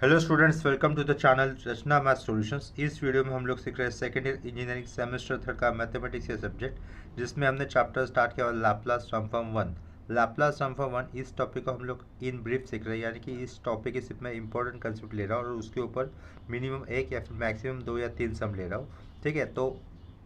Hello students, welcome to the channel Rachna math solutions. इस video में हम लोग सीख रहे हैं second year engineering semester third का मैथमेटिक्स का सब्जेक्ट, जिसमें हमने चैप्टर स्टार्ट किया Laplace transform one. Laplace transform one इस टॉपिक को हम लोग इन ब्रीफ सीख रहे हैं, यानी कि इस टॉपिक के सिर्फ मैं इंपॉर्टेंट कंसेप्ट ले रहा हूँ और उसके ऊपर मिनिमम एक या फिर मैक्सिमम दो या तीन सम ले रहा हूँ। ठीक है, तो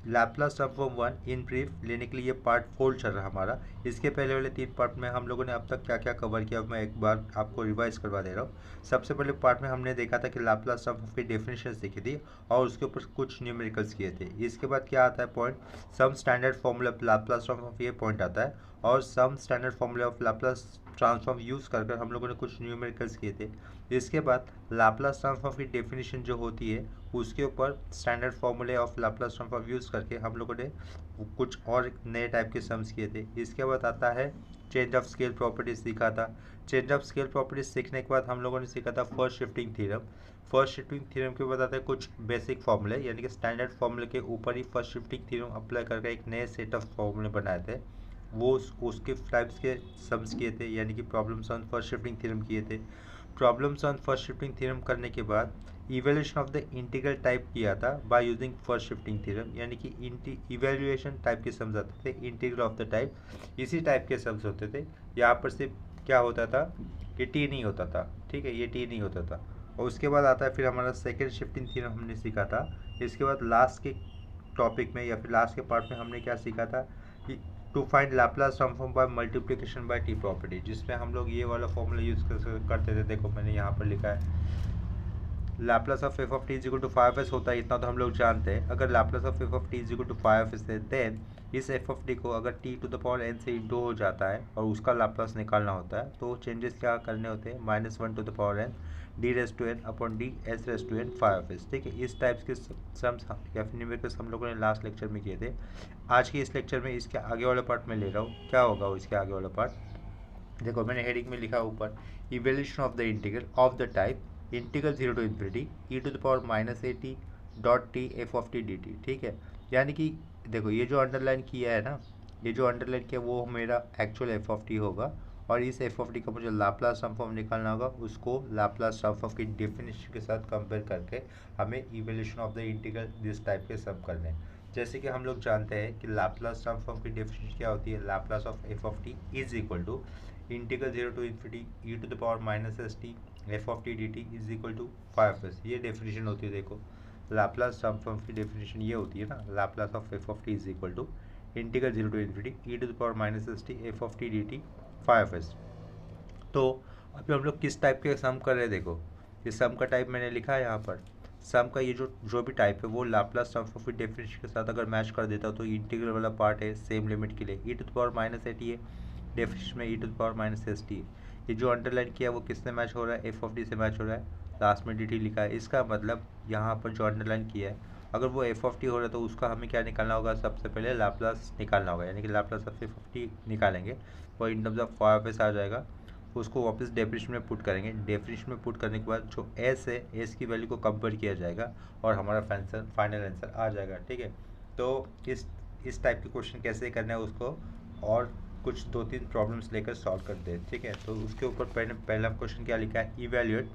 Laplace transform one in brief लेने के लिए ये पार्ट 4 चल रहा है हमारा। इसके पहले वाले 3 पार्ट में हम लोगों ने अब तक क्या क्या कवर किया, मैं एक बार आपको रिवाइज करवा दे रहा हूँ। सबसे पहले पार्ट में हमने देखा था कि लाप्लास ट्रांसफॉर्म की डेफिनेशन सीखी थी और उसके ऊपर कुछ न्यूमेरिकल्स किए थे। इसके बाद क्या आता है point, some standard formula of Laplace transform, ये पॉइंट आता है। और some standard formula of Laplace transform use कर हम लोगों ने कुछ न्यूमेरिकल्स किए थे। इसके बाद लाप्लास ट्रांसफॉर्म की डेफिनेशन जो होती है उसके ऊपर स्टैंडर्ड फॉर्मूले ऑफ लाप्लास ट्रांसफॉर्म यूज़ करके हम लोगों ने कुछ और नए टाइप के सम्स किए थे। इसके बाद आता है चेंज ऑफ स्केल प्रॉपर्टीज सीखा था। चेंज ऑफ स्केल प्रॉपर्टीज सीखने के बाद हम लोगों ने सीखा था first shifting theorem. First shifting theorem के बाद आता है कुछ बेसिक फॉर्मूले, यानी कि स्टैंडर्ड फॉर्मूले के ऊपर ही फर्स्ट शिफ्टिंग थ्योरम अप्लाई करके एक नए सेट ऑफ फॉर्मूले बनाए थे। वो उसके टाइप्स के सम्स किए थे, यानी कि problems on first shifting theorem किए थे। Problems on first shifting theorem करने के बाद evaluation of the integral type किया था by using first shifting theorem, यानी कि इवेल्यूएशन टाइप के सम्स आते थे इंटीग्रल ऑफ द टाइप। इसी टाइप के सम्स होते थे। यहाँ पर सिर्फ क्या होता था कि टी नहीं होता था। ठीक है, ये टी नहीं होता था। और उसके बाद आता है फिर हमारा सेकेंड शिफ्टिंग थ्योरम हमने सीखा था। इसके बाद लास्ट के टॉपिक में या फिर लास्ट के पार्ट में हमने क्या सीखा था कि to find Laplace transform by multiplication by t property, जिसमें हम लोग ये वाला फॉर्मूला यूज़ करते थे। देखो मैंने यहाँ पर लिखा है Laplace of F of t is equal to 5s होता है, इतना तो हम लोग जानते हैं। अगर Laplace of F of t is equal to 5s है देन इस एफ ऑफ टी को अगर t to the power n से इंटू हो जाता है और उसका लाप्लास निकालना होता है, तो चेंजेस क्या करने होते हैं, -1 to the power n d raise to n upon d s raise to n 5s। ठीक है, इस टाइप्स के सम्स या फिर न्यूमेरिकल्स हम लोगों ने लास्ट लेक्चर में किए थे। आज के इस लेक्चर में इसके आगे वाला पार्ट में ले रहा हूँ। क्या होगा इसके आगे वाला पार्ट, देखो मैंने हेडिंग में लिखा ऊपर, evaluation of the integral of the type integral 0 to infinity e to the power minus A t dot t F of T D T. ठीक है, यानी कि देखो ये जो अंडरलाइन किया है ना, ये जो अंडरलाइन किया वो मेरा एक्चुअल एफ ऑफ टी होगा और इस एफ ऑफ टी का मुझे लाप्लास ट्रांसफॉर्म निकालना होगा। उसको लाप्लास ट्रांसफॉर्म की डेफिनेशन के साथ कंपेयर करके हमें evaluation of the integral this type के सब करने हैं। जैसे कि हम लोग जानते हैं कि लाप्लास ट्रांसफॉर्म की डेफिनेशन क्या होती है, Laplace of F of t is equal to integral 0 to infinity e to the power minus S T F of T D t is equal to 5s। ये डेफिनेशन होती है। देखो Laplace transform की definition ये होती है ना, Laplace of F of t is equal to integral 0 to infinity e to the power minus S T F of T D t 5s। तो अभी हम लोग किस टाइप के सम कर रहे हैं, देखो ये सम का टाइप मैंने लिखा है यहाँ पर। सम का ये जो भी टाइप है वो लाप्लास ट्रांसफॉर्म की डेफिनेशन के साथ अगर मैच कर देता हो तो इंटीग्रल वाला पार्ट है सेम लिमिट के लिए e to the power minus A t है, डेफिनेशन में e to the power minus S t है। ये जो अंडरलाइन किया वो किससे मैच हो रहा है, एफ ऑफ डी से मैच हो रहा है। लास्ट में डी टी लिखा है, इसका मतलब यहाँ पर जो अंडरलाइन किया है अगर वो एफ ऑफ टी हो रहा है तो उसका हमें क्या निकालना होगा, सबसे पहले लाप्लास निकालना होगा, यानी कि Laplace of F of T निकालेंगे और इन टर्म्स ऑफ 5s आ जाएगा। उसको वापस डेफिनेशन में पुट करेंगे। डेफिनेशन में पुट करने के बाद जो एस है, एस की वैल्यू को कंपेयर किया जाएगा और हमारा फाइनल आंसर आ जाएगा। ठीक है, तो इस टाइप के क्वेश्चन कैसे करना है उसको और कुछ 2-3 प्रॉब्लम्स लेकर सॉल्व करते हैं। ठीक है, तो उसके ऊपर पहला क्वेश्चन क्या लिखा है, evaluate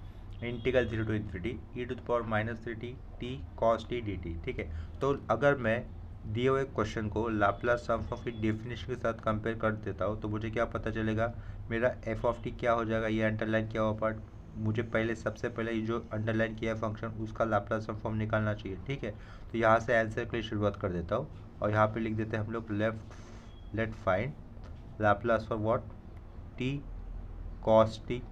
integral 0 to infinity e to the power minus 3t t cos t D T. ठीक है, तो अगर मैं दिए हुए क्वेश्चन को लाप्लास ट्रांसफॉर्म की डेफिनेशन के साथ कंपेयर कर देता हूँ तो मुझे क्या पता चलेगा, मेरा एफ ऑफ टी क्या हो जाएगा, ये अंडरलाइन किया हुआ पार्ट। मुझे सबसे पहले ये जो अंडरलाइन किया है फंक्शन उसका लाप्लास ट्रांसफॉर्म निकालना चाहिए। ठीक है, तो यहाँ से आंसर के लिए शुरुआत कर देता हूँ और यहाँ पे लिख देते हैं हम लोग late find Laplace for what, T cos t.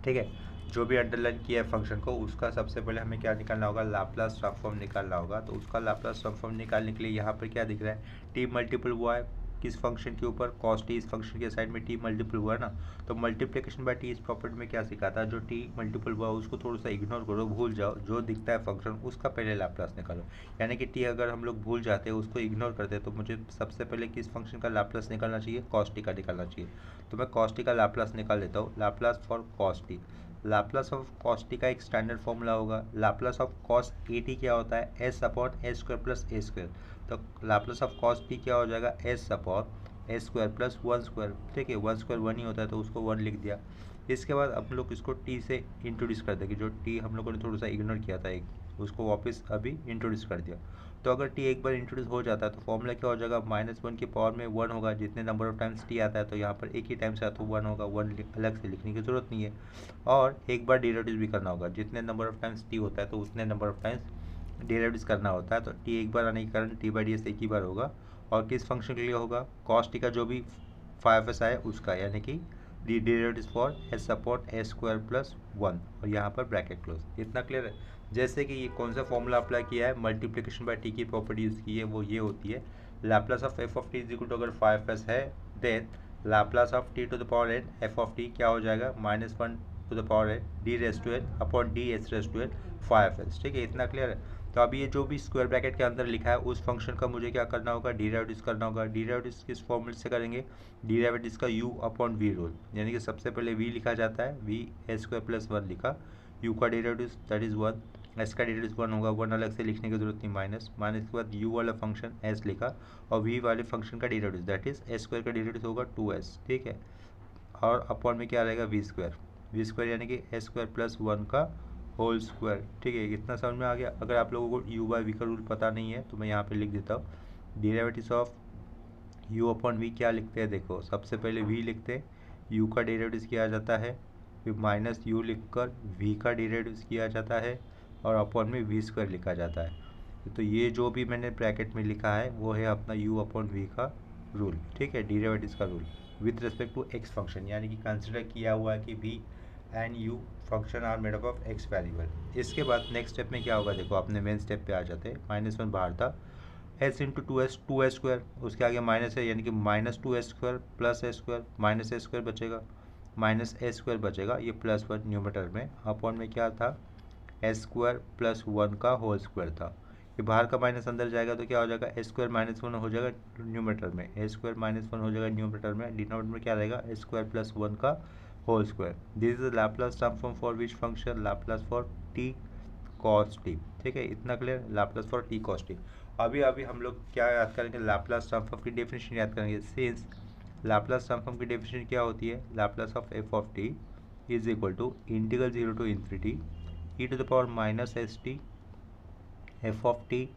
ठीक है, जो भी अंडरलाइन किया है फंक्शन को उसका सबसे पहले हमें क्या निकालना होगा, लाप्लास ट्रांसफॉर्म निकालना होगा। तो उसका लाप्लास ट्रांसफॉर्म निकालने के लिए यहाँ पर क्या दिख रहा है, टी मल्टीपल हुआ है किस फंक्शन के ऊपर, कॉस टी। इस फंक्शन के साइड में टी मल्टीपल हुआ है ना, तो मल्टीप्लिकेशन बाय टी इस प्रॉपर्टी में क्या सीखा था, जो टी मल्टीपल हुआ उसको थोड़ा सा इग्नोर करो, भूल जाओ, जो दिखता है फंक्शन उसका पहले लाप्लास निकालो। यानी कि टी अगर हम लोग भूल जाते हैं, उसको इग्नोर करते हैं, तो मुझे सबसे पहले किस फंक्शन का लाप्लास निकालना चाहिए, कॉस टी का निकालना चाहिए। तो मैं कॉस टी का लाप्लास निकाल लेता हूँ, Laplace for cos T. Laplace of cos t का एक स्टैंडर्ड फॉर्मूला होगा, Laplace of cos A T क्या होता है, S upon a square plus A square. तो लाप्लास ऑफ कॉस टी क्या हो जाएगा, S upon a square plus 1 square. ठीक है, 1 स्क्वायर 1 ही होता है तो उसको 1 लिख दिया। इसके बाद हम लोग इसको टी से इंट्रोड्यूस कर देंगे, जो टी हम लोगों ने थोड़ा सा इग्नोर किया था एक, उसको वापस अभी इंट्रोड्यूस कर दिया। तो अगर टी एक बार इंट्रोड्यूस हो जाता है तो फॉर्मूला क्या हो जाएगा, -1 की पावर में 1 होगा, जितने नंबर ऑफ टाइम्स टी आता है तो यहाँ पर एक ही टाइम से आता है 1 होगा, 1 अलग से लिखने की ज़रूरत नहीं है। और एक बार डेरिवेटिव भी करना होगा, जितने नंबर ऑफ टाइम्स टी होता है तो उतने नंबर ऑफ टाइम्स डेरिवेटिव करना होता है। तो टी एक बार आने के कारण टी बाई डी एस एक ही बार होगा। और किस फंक्शन के लिए होगा, कॉस टी का जो भी 5s आए उसका, यानी कि D derivative for S upon a square plus 1, और यहाँ पर ब्रैकेट क्लोज। इतना क्लियर है। जैसे कि ये कौन सा फॉर्मूला अप्लाई किया है, मल्टीप्लिकेशन बाय टी की प्रॉपर्टी यूज़ की है, वो ये होती है Laplace of F of t is equal to, अगर 5s है then Laplace of t to the power n f of T क्या हो जाएगा, -1 to the power n d raise to n upon d s raise to n 5s। ठीक है, इतना clear है। तो अभी ये जो भी स्क्वायर ब्रैकेट के अंदर लिखा है उस फंक्शन का मुझे क्या करना होगा, डेरिवेटिव करना होगा। डेरिवेटिव किस फॉर्मूले से करेंगे, डेरिवेटिव का u अपॉन वी रूल, यानी कि सबसे पहले v लिखा जाता है, v ए स्क्वायर प्लस 1 लिखा, u का डेरिवेटिव दैट इज 1, s का डेरिवेटिव 1 होगा, 1 अलग से लिखने की जरूरत नहीं, माइनस के बाद u वाला फंक्शन s लिखा, और v वाले फंक्शन का derivative that is a square का डेरिवेटिव होगा 2s। ठीक है, और अपॉन में क्या रहेगा, वी स्क्वायर यानी कि ए स्क्वायर प्लस 1 का होल स्क्वायर। ठीक है, इतना समझ में आ गया। अगर आप लोगों को u बाई वी का रूल पता नहीं है तो मैं यहाँ पे लिख देता हूँ, derivative of u upon v क्या लिखते हैं, देखो सबसे पहले v लिखते हैं, u का डेरिवेटिव किया जाता है, फिर माइनस u लिखकर v का डेरिवेटिव किया जाता है, और अपॉन में वी स्क्वायर लिखा जाता है। तो ये जो भी मैंने ब्रैकेट में लिखा है वो है अपना u अपॉन वी का रूल। ठीक है, डेरिवेटिव का rule with respect to x function, यानी कि कंसिडर किया हुआ है कि v and u function are made up of x variable. इसके बाद नेक्स्ट स्टेप में क्या होगा, देखो अपने मेन स्टेप पे आ जाते हैं। -1 बाहर था, s इंटू 2s स्क्वायर, उसके आगे माइनस है यानी कि -2s स्क्वायर प्लस ए स्क्वायर, माइनस ए स्क्वायर बचेगा, माइनस ए स्क्वायर बचेगा, ये +1 न्यूमरेटर में, अपॉन में क्या था, एस स्क्वायर प्लस 1 का होल स्क्वायर था। ये बाहर का माइनस अंदर जाएगा तो क्या हो जाएगा, ए स्क्वायर -1 हो जाएगा न्यूमरेटर में, ए स्क्वायर -1 हो जाएगा न्यूमरेटर में, डिनोमिनेटर में क्या रहेगा, ए स्क्वायर प्लस 1 का whole square. This is Laplace transform for which function, Laplace for t cos t. ठीक है, इतना clear, Laplace for t cos t. अभी हम लोग क्या याद करेंगे, लैप्लास ट्रांसफॉर्म की डेफिनेशन याद करेंगे। सिंस लैप्लास ट्रांसफॉर्म की डेफिनेशन क्या होती है, Laplace of F of t is equal to integral 0 to infinity e to the power minus S T F of T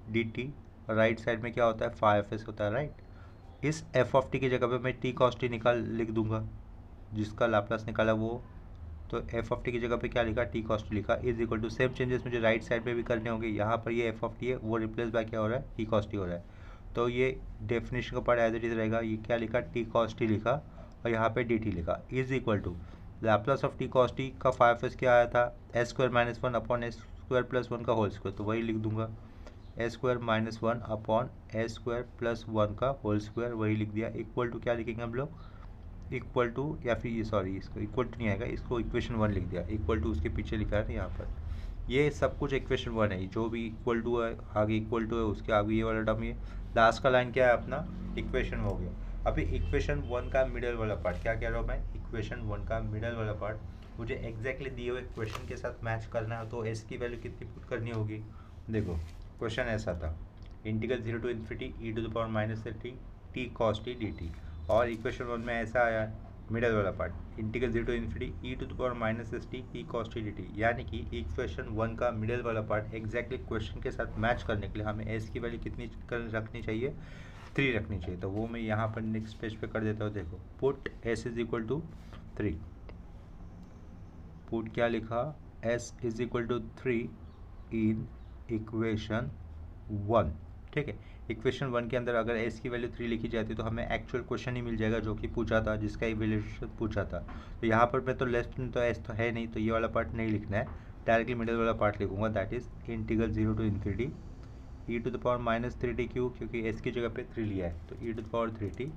D t, right side में क्या होता है, 5s होता है, राइट। इस एफ ऑफ टी की जगह पे मैं टी कॉस टी लिख दूंगा, जिसका लाप्लास निकाला वो, तो एफ ऑफ टी की जगह पे क्या लिखा, टी कॉस टी लिखा, is equal to same changes मुझे राइट साइड पे भी करने होंगे। यहाँ पर ये एफ ऑफ टी है वो रिप्लेस बाय क्या हो रहा है, टी कॉस टी हो रहा है। तो ये डेफिनेशन का पार्ट एज इट इज रहेगा, ये क्या लिखा, टी कॉस टी लिखा, और यहाँ पे डी टी लिखा, is equal to Laplace of t cos t का 5s क्या आया था, s square -1 upon s square plus 1 का होल स्क्वायर, तो वही लिख दूंगा, a square -1 upon a square plus 1 का होल स्क्वायर, वही लिख दिया, इक्वल टू क्या लिखेंगे हम लोग, इक्वल टू, या फिर ये सॉरी इसको इक्वल टू नहीं आएगा, इसको इक्वेशन 1 लिख दिया, इक्वल टू उसके पीछे लिखा है ना यहाँ पर, ये सब कुछ इक्वेशन 1 है, जो भी इक्वल टू है आगे इक्वल टू है, उसके आगे ये वाला टर्म, ये लास्ट का लाइन क्या है अपना, इक्वेशन हो गया। अभी इक्वेशन 1 का मिडल वाला पार्ट, क्या कह रहा हूँ मैं, इक्वेशन 1 का मिडल वाला पार्ट मुझे एग्जैक्टली दिए हुए क्वेश्चन के साथ मैच करना है, तो एस की वैल्यू कितनी पुट करनी होगी। देखो क्वेश्चन ऐसा था, integral 0 to infinity e to the power minus t cos t D t, और इक्वेशन 1 में ऐसा आया मिडल वाला part, integral 0 to infinity e to the power minus S t cos t D t, यानी कि equation 1 का middle वाला part exactly question के साथ मैच करने के लिए हमें एस की वैल्यू कितनी रखनी चाहिए, 3 रखनी चाहिए। तो वो मैं यहाँ पर नेक्स्ट पेज पे कर देता हूँ, देखो put s is equal to 3, put क्या लिखा, s is equal to 3 in equation 1। ठीक है, इक्वेशन 1 के अंदर अगर एस की वैल्यू 3 लिखी जाती तो हमें एक्चुअल क्वेश्चन ही मिल जाएगा जो कि पूछा था, जिसका इवैल्यूएशन पूछा था। तो यहाँ पर मैं तो लेफ्ट में तो एस तो है नहीं, तो ये वाला पार्ट नहीं लिखना है, डायरेक्टली मिडिल वाला पार्ट लिखूंगा, that is integral 0 to infinity e to the power -3t क्यू, क्योंकि एस की जगह पे 3 लिया है, तो e to the power 3t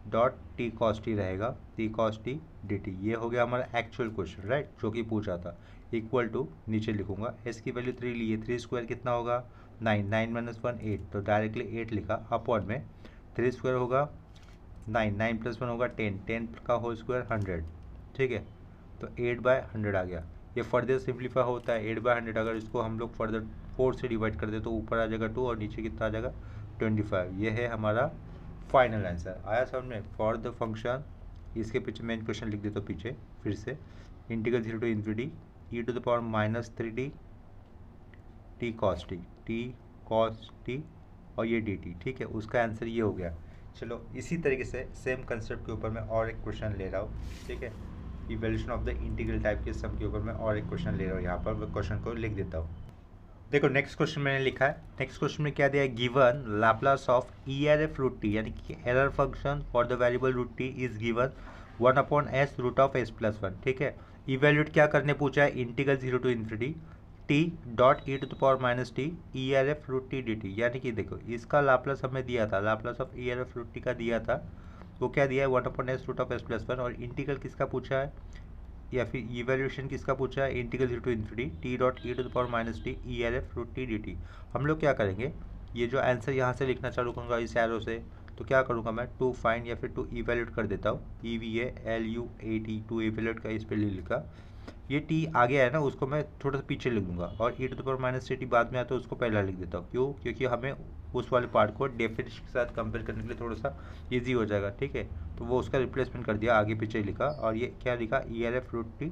dot t cos t रहेगा, t cos t D t, ये हो गया हमारा एक्चुअल क्वेश्चन, राइट, जो कि पूछा था। इक्वल टू नीचे लिखूंगा, एस की वैल्यू 3 ली है, 3 स्क्वायर कितना होगा, 9, 9 - 1 8, तो डायरेक्टली 8 लिखा, अपॉन में 3 स्क्वायर होगा 9, 9 + 1 होगा 10, 10 का होल स्क्वायर 100। ठीक है, तो 8/100 आ गया। ये फर्दर सिंप्लीफाई होता है 8/100, अगर इसको हम लोग फर्दर 4 से डिवाइड कर दे तो ऊपर आ जाएगा 2 और नीचे कितना आ जाएगा 25। ये है हमारा फाइनल आंसर। आया समझ में, फॉर द फंक्शन, इसके पीछे मेन क्वेश्चन लिख देता हूँ पीछे, फिर से integral 0 to infinity e to the power minus 3d t cos t और ये डी टी, ठीक है। उसका आंसर ये हो गया। चलो इसी तरीके से सेम कंसेप्ट के ऊपर मैं और एक क्वेश्चन ले रहा हूँ, ठीक है। Evaluation of the integral type के सम के ऊपर मैं और एक क्वेश्चन ले रहा हूँ। यहाँ पर मैं क्वेश्चन को लिख देता हूँ। देखो नेक्स्ट क्वेश्चन मैंने लिखा है। नेक्स्ट क्वेश्चन में क्या दिया है, given Laplace of ERF root t, यानी कि error function for the variable root t is given 1/s root of s+1, ठीक है। इवेल्यूट क्या करने पूछा है, integral 0 to infinity t dot e to the power minus t ERF root t D t, यानी कि देखो इसका लाप्लास हमें दिया था, Laplace of ERF root t का दिया था, वो क्या दिया है 1/s रूट ऑफ s+1, और इंटीग्रल किसका पूछा है या फिर इवैल्यूएशन किसका पूछा है, integral 0 to infinity t dot e to the power minus t ERF root t D t. हम लोग क्या करेंगे, ये जो आंसर यहाँ से लिखना चालू करूँगा इस एरो से, तो क्या करूँगा मैं, टू फाइंड या फिर टू इवैल्यूएट कर देता हूँ, EVALUAT, टू इवैल्यूएट का इस पर लिखा। ये टी आगे है ना, उसको मैं थोड़ा सा पीछे लिख दूंगा, और e to the power minus t बाद में आता है उसको पहला लिख देता हूँ। क्यों, क्योंकि हमें उस वाले पार्ट को डेफिनेशन के साथ कंपेयर करने के लिए थोड़ा सा इजी हो जाएगा, ठीक है। तो वो उसका रिप्लेसमेंट कर दिया, आगे पीछे लिखा, और ये क्या लिखा, ERF root t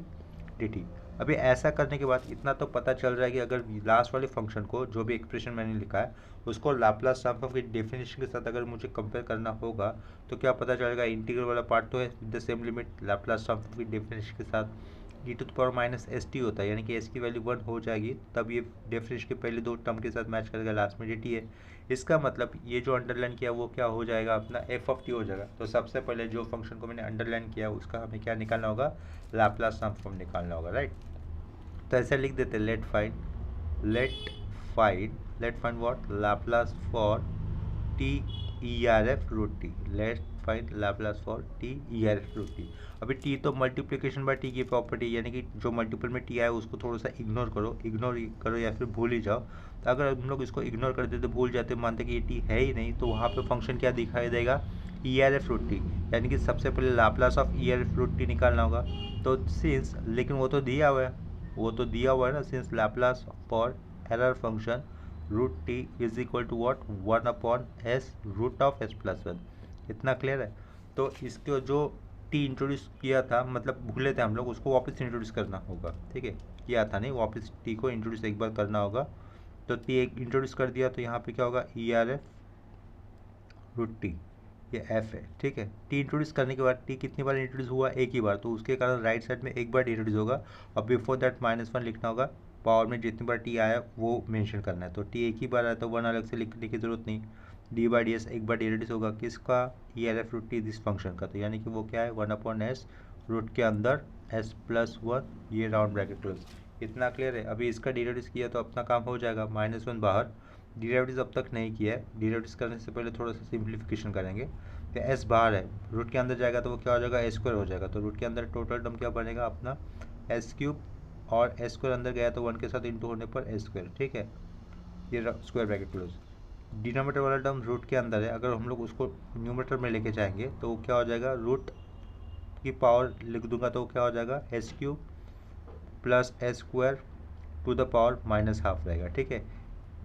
D t. अभी ऐसा करने के बाद इतना तो पता चल रहा है कि अगर लास्ट वाले फंक्शन को, जो भी एक्सप्रेशन मैंने लिखा है, उसको लाप्लास ट्रांसफॉर्म की डेफिनेशन के साथ अगर मुझे कंपेयर करना होगा तो क्या पता चलेगा, इंटीग्रल वाला पार्ट तो है with the same limit Laplace transform की डेफिनेशन के साथ e to the power minus S t होता है, यानी कि एस की वैल्यू 1 हो जाएगी, तब ये डेफिनेशन के पहले दो टर्म के साथ मैच करेगा, लास्ट में डी टी है। इसका मतलब ये जो अंडरलाइन किया वो क्या हो जाएगा, अपना एफ ऑफ टी हो जाएगा। तो सबसे पहले जो फंक्शन को मैंने अंडरलाइन किया उसका हमें क्या निकालना होगा, लाप्लास ट्रांसफॉर्म निकालना होगा, राइट। तो ऐसे लिख देते, let find what, Laplace for t ERF root t, let find Laplace for t ERF root t. अभी टी तो मल्टीप्लिकेशन बाय टी की प्रॉपर्टी, यानी कि जो मल्टीपल में टी आया उसको थोड़ा सा इग्नोर करो या फिर भूल ही जाओ। तो अगर हम लोग इसको इग्नोर कर देते, भूल जाते, मानते कि ये टी है ही नहीं, तो वहाँ पे फंक्शन क्या दिखाई देगा, ERF रूट टी, यानी कि सबसे पहले Laplace of ERF root t निकालना होगा। तो सिंस, लेकिन वो तो दिया हुआ है ना, since Laplace for error function root t is equal to what, 1/s root of s+1। इतना क्लियर है। तो इसको जो टी इंट्रोड्यूस किया था, मतलब भूले थे हम लोग, उसको वापस इंट्रोड्यूस करना होगा, ठीक है। किया था नहीं, वापस टी को इंट्रोड्यूस एक बार करना होगा। तो टी एक इंट्रोड्यूस कर दिया, तो यहाँ पे क्या होगा, ERF रूट टी, ये एफ है, ठीक है। टी इंट्रोड्यूस करने के बाद टी कितनी बार इंट्रोड्यूस हुआ, एक ही बार, तो उसके कारण राइट साइड में एक बार इंट्रोड्यूस होगा, और बिफोर दैट -1 लिखना होगा, पावर में जितनी बार टी आया वो मेंशन करना है। तो टी एक ही बार आया तो 1 अलग से लिखने की जरूरत नहीं। d/ds एक बार इंट्रोड्यूस होगा, किसका, ERF root t this function का, तो यानी कि वो क्या है, 1/s रूट के अंदर s+1, ये राउंड ब्रैकेट क्लोज। इतना क्लियर है। अभी इसका डिराइव्स किया तो अपना काम हो जाएगा, -1 बाहर, डिराइव्स अब तक नहीं किया है, डिराइव्स करने से पहले थोड़ा सा सिंप्लीफिकेशन करेंगे। तो एस बाहर है, रूट के अंदर जाएगा तो वो क्या हो जाएगा, s² हो जाएगा। तो रूट के अंदर टोटल टर्म क्या बनेगा अपना, s³ और s² अंदर गया तो 1 के साथ इंटू होने पर s², ठीक है, ये स्क्वायर ब्रैकेट क्लोज। डिनोमिनेटर वाला टर्म रूट के अंदर है, अगर हम लोग उसको न्यूमरेटर में लेके जाएंगे तो क्या हो जाएगा, रूट की पावर लिख दूंगा तो क्या हो जाएगा, s³ plus s² to the power -½ रहेगा, ठीक है।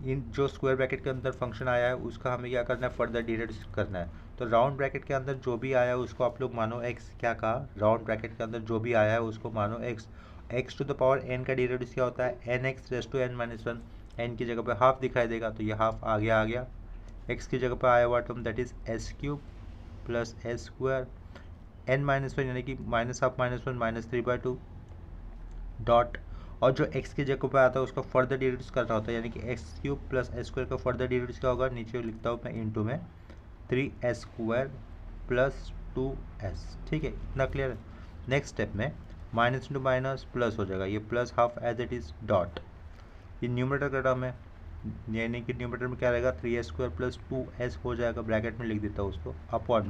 इन जो स्क्वायर ब्रैकेट के अंदर फंक्शन आया है उसका हमें क्या करना है, फर्दर डिराइव करना है। तो राउंड ब्रैकेट के अंदर जो भी आया है उसको आप लोग मानो x, क्या कहा, राउंड ब्रैकेट के अंदर जो भी आया है उसको मानो x to the power n का डिराइव क्या होता है, nx⁻n−1, n की जगह पे हाफ दिखाई देगा, तो ये हाफ आ गया, x की जगह पे आया हुआ term that is s³ plus s² n-1 यानी कि -½ -1 -3/2 डॉट, और जो x की जगह पे आता है उसको फर्दर डिराइव करना होता है, यानी कि x³ प्लस s² का फर्दर डिराइव क्या होगा, नीचे लिखता हूँ मैं इंटू में 3s² प्लस 2s, ठीक है। इतना क्लियर है। नेक्स्ट स्टेप में माइनस इंटू माइनस प्लस हो जाएगा, ये plus half as it is dot, ये न्यूमरेटर का टर्म है, यानी कि न्यूमरेटर में क्या रहेगा, 3s² प्लस 2s हो जाएगा, ब्रैकेट में लिख देता हूँ उसको, अपॉन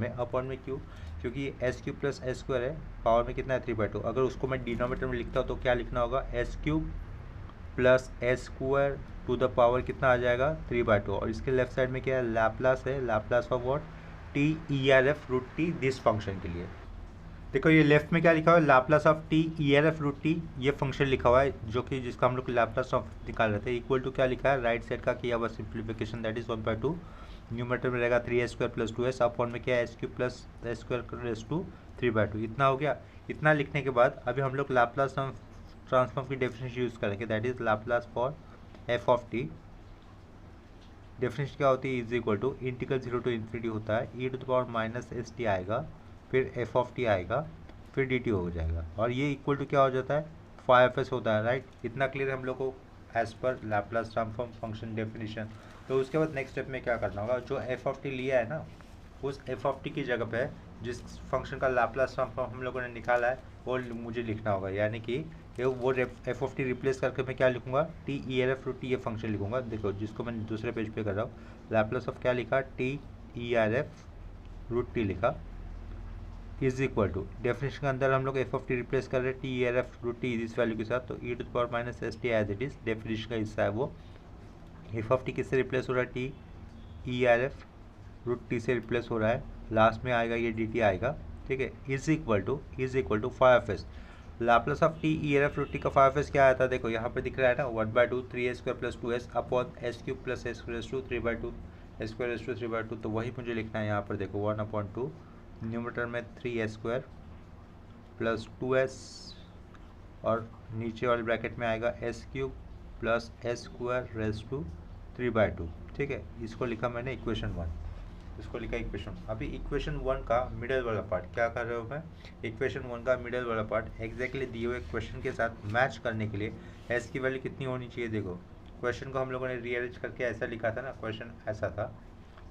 में क्यों, क्योंकि s³ प्लस s² है, पावर में कितना है 3/2। अगर उसको मैं डिनोमिनेटर में लिखता हूँ तो क्या लिखना होगा, s³ plus s² to the power कितना आ जाएगा, 3/2, और इसके लेफ्ट साइड में क्या है, लाप्लास है, Laplace of what, t ERF root t this function के लिए। देखो ये लेफ्ट में क्या लिखा हुआ है, Laplace of t ERF root t, ये फंक्शन लिखा हुआ है जो कि जिसका हम लोग लाप्लास ऑफ निकाल रहे थे, इक्वल टू क्या लिखा है, राइट साइड का किया हुआ सिंप्लीफिकेशन दैट इज 1/2, न्यूमरेटर में रहेगा 3s² प्लस 2s, अपॉन में क्या है s³ plus s² raise to 3/2, इतना हो गया। इतना लिखने के बाद अभी हम लोग लाप्लास ट्रांसफॉर्म की डेफिनेशन यूज़ करेंगे, that is Laplace for f of t. Definition क्या होती है, is equal to integral 0 to infinity होता है, e to the power minus S t आएगा, फिर एफ ऑफ टी आएगा, फिर डी टी हो जाएगा, और ये इक्वल टू क्या हो जाता है, 5f होता है, राइट। इतना क्लियर हम लोग को as per Laplace transform function definition. तो उसके बाद नेक्स्ट स्टेप में क्या करना होगा, जो एफ ऑफ टी लिया है ना, उस एफ ऑफ टी की जगह पे जिस फंक्शन का लाप्लास ट्रांसफॉर्म हम लोगों ने निकाला है वो मुझे लिखना होगा, यानी कि वो एफ ऑफ टी रिप्लेस करके मैं क्या लिखूंगा, t e r f root t ये फंक्शन लिखूंगा। देखो जिसको मैं दूसरे पेज पे कर रहा हूँ, लाप्लास ऑफ क्या लिखा, t e r f root t लिखा, इज इक्वल टू डेफिनेशन के अंदर हम लोग एफ ऑफ टी रिप्लेस कर रहे हैं t e r f root t इस वैल्यू के साथ, तो e to the power minus S t as it is definition का हिस्सा है वो। एफ ऑफ टी किससे रिप्लेस हो रहा है, t e r f root t से रिप्लेस हो रहा है, लास्ट में आएगा ये डी टी आएगा, ठीक है। Is equal to 5f Laplace of t e r f root t का 5f क्या आता है, देखो यहाँ पे दिख रहा है ना, 1/2 3a² plus 2s upon s³ plus s² 3/2 s² 3/2, तो वही मुझे लिखना है यहाँ पर, देखो 1/2 न्यूमरेटर में 3a² प्लस 2s और नीचे वाले ब्रैकेट में आएगा s³ प्लस s² 3/2, ठीक है। इसको लिखा मैंने इक्वेशन 1, इसको लिखा इक्वेशन। अभी इक्वेशन 1 का मिडल वाला पार्ट क्या कर रहा हूँ मैं, इक्वेशन 1 का मिडल वाला पार्ट एग्जैक्टली दिए हुए क्वेश्चन के साथ मैच करने के लिए एस की वैल्यू कितनी होनी चाहिए। देखो क्वेश्चन को हम लोगों ने रीअरेंज करके ऐसा लिखा था ना, क्वेश्चन ऐसा था,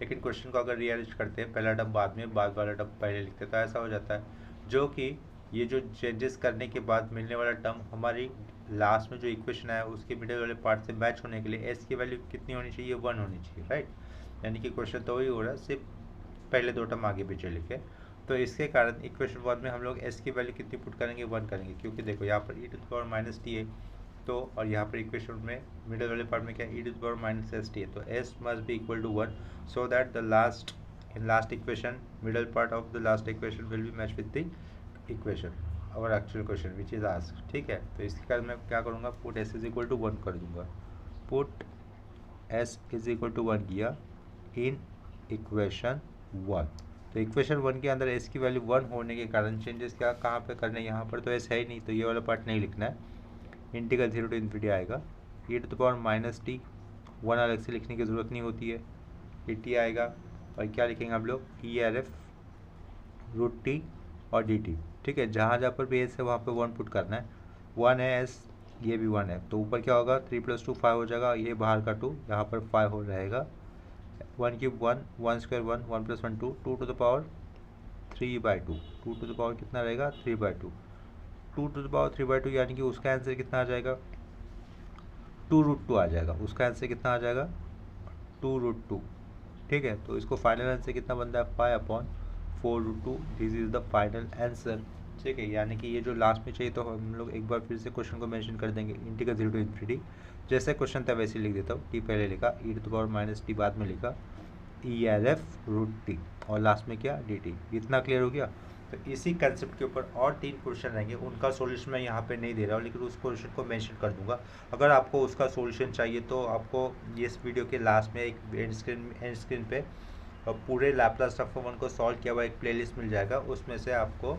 लेकिन क्वेश्चन को अगर रीअरेंज करते हैं पहला टर्म बाद में, बाद वाला टर्म पहले लिखते तो ऐसा हो जाता है, जो कि ये जो चेंजेस करने के बाद मिलने वाला टर्म हमारी लास्ट में जो इक्वेशन है उसके मिडल वाले पार्ट से मैच होने के लिए एस की वैल्यू कितनी होनी चाहिए, 1 होनी चाहिए, राइट। यानी कि क्वेश्चन तो वही हो रहा है, सिर्फ पहले दो टर्म आगे पीछे लिखे। तो इसके कारण इक्वेशन 1 में हम लोग एस की वैल्यू कितनी पुट करेंगे, 1 करेंगे, क्योंकि देखो यहाँ पर e to the power minus t है, तो और यहाँ पर इक्वेशन में मिडल वाले पार्ट में क्या e to the power minus S t है, तो s must be equal to 1 so that the last equation middle part of the last equation will be match with the equation और actual question which is asked, ठीक है। तो इसके कारण मैं क्या करूँगा, put s is equal to 1 कर दूंगा, put s is equal to 1 किया इन इक्वेशन 1। तो इक्वेशन 1 के अंदर एस की वैल्यू 1 होने के कारण चेंजेस क्या कहाँ पे करने हैं, यहाँ पर तो एस है ही नहीं, तो ये वाला पार्ट नहीं लिखना है, इंटीग्रल 0 टू इन्फिनिटी आएगा, e to the power minus t, 1 अलग से लिखने की ज़रूरत नहीं होती है, ये टी आएगा, और क्या लिखेंगे हम लोग, e r f root t और डी टी, ठीक है। जहाँ जहाँ पर भी एस है वहाँ पर 1 पुट करना है, 1 है एस, ये भी 1 है, तो ऊपर क्या होगा 3 + 2 5 हो जाएगा, ये बाहर का 2 यहाँ पर 5 हो रहेगा, 1³ 1, 1² 1, 1 + 1 2, 2 to the power 3/2, 2 to the power कितना रहेगा 3/2, 2 टू द पावर 3/2 यानी कि उसका आंसर कितना आ जाएगा 2√2 आ जाएगा, उसका आंसर कितना आ जाएगा 2√2, ठीक है। तो इसको फाइनल आंसर कितना बनता है 5/4√2, this is the final answer, ठीक है। यानी कि ये जो लास्ट में चाहिए तो हम लोग एक बार फिर से क्वेश्चन को मेंशन कर देंगे, इंटीग्रल 0 टू इन्फिनिटी, जैसे क्वेश्चन था वैसे लिख देता हूँ, टी पहले लिखा, e to the power minus t बाद में लिखा, e r f root t और लास्ट में क्या डी टी। इतना क्लियर हो गया। तो इसी कंसेप्ट के ऊपर और 3 क्वेश्चन रहेंगे, उनका सॉल्यूशन मैं यहाँ पे नहीं दे रहा हूँ, लेकिन उस क्वेश्चन को मेंशन कर दूंगा। अगर आपको उसका सॉल्यूशन चाहिए तो आपको इस वीडियो के लास्ट में एक एंड स्क्रीन पे पूरे लैपलास ट्रांसफॉर्म को सॉल्व किया हुआ एक प्लेलिस्ट मिल जाएगा, उसमें से आपको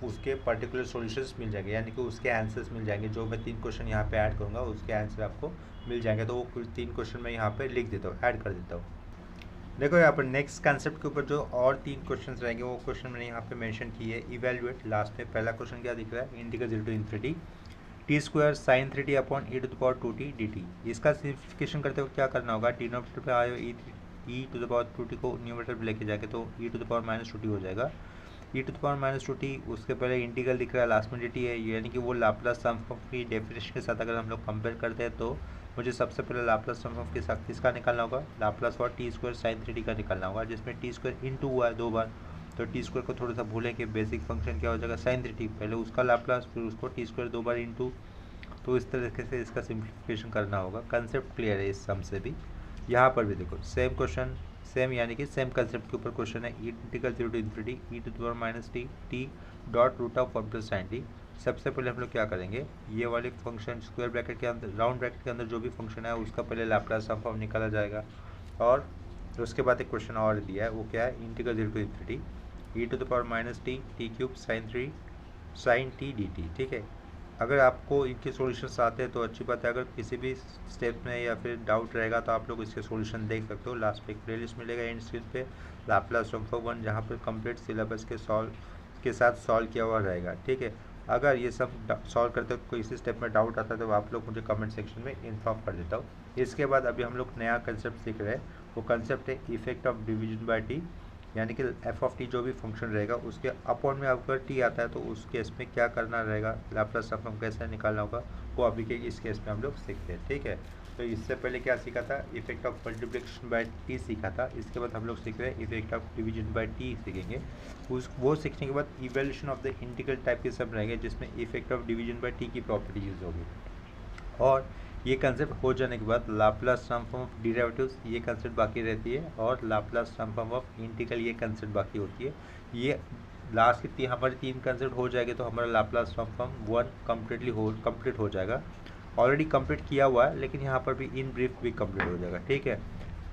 उसके पर्टिकुलर सॉल्यूशंस मिल जाएंगे, यानी कि उसके आंसर्स मिल जाएंगे। जो मैं 3 क्वेश्चन यहाँ पे ऐड करूँगा उसके आंसर आपको मिल जाएंगे, तो वो 3 क्वेश्चन मैं यहाँ पे लिख देता हूँ, ऐड कर देता हूँ। देखो यहाँ पर नेक्स्ट कंसेप्ट के ऊपर जो और 3 क्वेश्चन रहेंगे वो क्वेश्चन मैंने यहाँ पे मेंशन किए है। इवेल्युएट लास्ट में पहला क्वेश्चन क्या दिख रहा है, integral 0 to infinity t² sin 3t upon e to the power 2t dt। इसका सिंप्लीफिकेशन करते हुए क्या करना होगा, डिनोमिनेटर पे आए e to the power 2t को न्यूमरेटर पे लेके जाके तो e to the power minus 2t हो जाएगा, e to the power minus 2t, उसके पहले इंटीग्रल दिख रहा है, लास्ट में dt है, यानी कि वो लाप्लास ट्रांसफॉर्म की डेफिनेशन के साथ अगर हम लोग कंपेयर करते हैं तो मुझे सबसे पहले लाप्लास ट्रांसफॉर्म के साथ किसका निकालना होगा, Laplace for t² sin 3t का निकालना होगा, जिसमें t² इंटू हुआ है 2 बार, तो t² को थोड़ा सा भूलें कि बेसिक फंक्शन क्या हो जाएगा sin 3t, पहले उसका लाप्लास फिर उसको t² 2 बार इंटू, तो इस तरीके से इसका सिंप्लीफिकेशन करना होगा। कंसेप्ट क्लियर है इस सम से भी। यहाँ पर भी देखो सेम क्वेश्चन, सेम यानी कि सेम कंसेप्ट के ऊपर क्वेश्चन है, integral 0 to infinity e to the power minus t dot root of 1 + sin t। सबसे पहले हम लोग क्या करेंगे, ये वाले फंक्शन स्क्वायर ब्रैकेट के अंदर, राउंड ब्रैकेट के अंदर जो भी फंक्शन है उसका पहले लैप्लास ट्रांसफॉर्म निकाला जाएगा, और उसके बाद एक क्वेश्चन और दिया है, वो क्या है, integral 0 to infinity e to the power minus t t³ sin 3 sine t D T. ठीक है, अगर आपको इनके सॉल्यूशंस आते हैं तो अच्छी बात है, अगर किसी भी स्टेप में या फिर डाउट रहेगा तो आप लोग इसके सॉल्यूशन देख सकते हो। लास्ट पे एक प्लेलिस्ट मिलेगा एंड स्क्रीन पे, लाप्लास ट्रांसफॉर्म 1, जहाँ पर कंप्लीट सिलेबस के साथ सॉल्व किया हुआ रहेगा। ठीक है, अगर ये सब सॉल्व करते वक्त कोई इसी स्टेप में डाउट आता है तो आप लोग मुझे कमेंट सेक्शन में इन्फॉर्म कर देता हूँ। इसके बाद अभी हम लोग नया कंसेप्ट सीख रहे हैं, वो कंसेप्ट है effect of division by T, यानी कि एफ ऑफ टी जो भी फंक्शन रहेगा उसके अपॉन में अगर टी आता है तो उस केस में क्या करना रहेगा, लाप्लास ट्रांसफॉर्म कैसे निकालना होगा, वो अभी के इस केस में हम लोग सीखते हैं। ठीक है, तो इससे पहले क्या सीखा था, effect of multiplication by T सीखा था। इसके बाद हम लोग सीख रहे हैं effect of division by T सीखेंगे। वो सीखने के बाद evaluation of the integral type के सब रहेंगे, जिसमें effect of division by t की प्रॉपर्टी यूज होगी। और ये कंसेप्ट हो जाने के बाद लाप्लास ट्रांसफॉर्म ऑफ डेरिवेटिव्स, ये कंसेप्ट बाकी रहती है, और लाप्लास ट्रांसफॉर्म ऑफ इंटीग्रल, ये कंसेप्ट बाकी होती है। ये लास्ट की हमारे 3 कंसेप्ट हो जाएंगे तो हमारा लाप्लास ट्रांसफॉर्म 1 कंप्लीट हो जाएगा। ऑलरेडी कंप्लीट किया हुआ है, लेकिन यहाँ पर भी इन ब्रीफ भी कंप्लीट हो जाएगा। ठीक है,